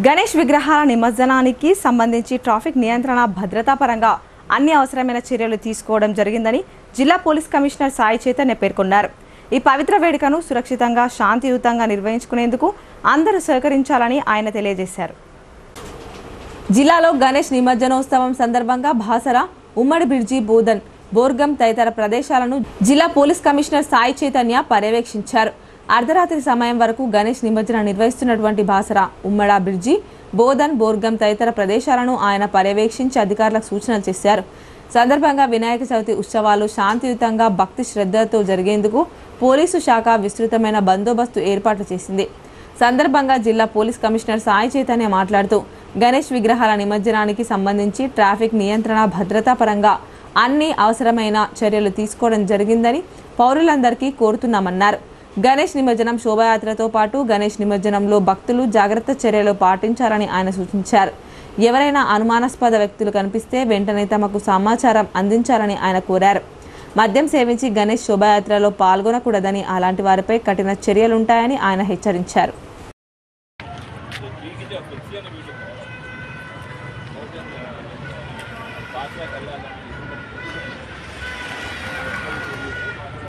గణేష్ విగ్రహాల నిమజ్జనానికి సంబంధించి ట్రాఫిక్ నియంత్రణ భద్రతా పరంగా అన్ని అవసరమైన చర్యలు తీసుకోవడం జరిగిందని జిల్లా పోలీస్ కమిషనర్ సాయి చైతన్య పేర్కొన్నారు. ఈ పవిత్ర వేడుకను సురక్షితంగా శాంతియుతంగా నిర్వహించుకునేందుకు అందరూ సహకరించాలని ఆయన తెలియజేశారు. జిల్లాలో గణేష్ నిమజ్జనోత్సవం సందర్భంగా బాసర, ఉమ్మడి బ్రిడ్జి, బోధన్, బోర్గం తదితర ప్రదేశాలను జిల్లా పోలీస్ కమిషనర్ సాయి చైతన్య పర్యవేక్షించారు. అర్ధరాత్రి సమయం వరకు గణేష్ నిమజ్జనం నిర్వహిస్తున్నటువంటి బాసర, ఉమ్మడ బ్రిడ్జి, బోధన్, బోర్గం తదితర ప్రదేశాలను ఆయన పర్యవేక్షించి అధికారులకు సూచనలు చేశారు. సందర్భంగా వినాయక చవితి ఉత్సవాలు శాంతియుతంగా భక్తి శ్రద్ధలతో జరిగేందుకు పోలీసు శాఖ విస్తృతమైన బందోబస్తు ఏర్పాట్లు చేసింది. సందర్భంగా జిల్లా పోలీస్ కమిషనర్ సాయి చైతన్య మాట్లాడుతూ గణేష్ విగ్రహాల నిమజ్జనానికి సంబంధించి ట్రాఫిక్ నియంత్రణ భద్రతా పరంగా అన్ని అవసరమైన చర్యలు తీసుకోవడం జరిగిందని పౌరులందరికీ కోరుతున్నామన్నారు. గణేష్ నిమజ్జనం శోభాయాత్రతో పాటు గణేష్ నిమజ్జనంలో భక్తులు జాగ్రత్త చర్యలు పాటించాలని ఆయన సూచించారు. ఎవరైనా అనుమానాస్పద వ్యక్తులు కనిపిస్తే వెంటనే తమకు సమాచారం అందించాలని ఆయన కోరారు. మద్యం సేవించి గణేష్ శోభాయాత్రలో పాల్గొనకూడదని, అలాంటి వారిపై కఠిన చర్యలుంటాయని ఆయన హెచ్చరించారు. बात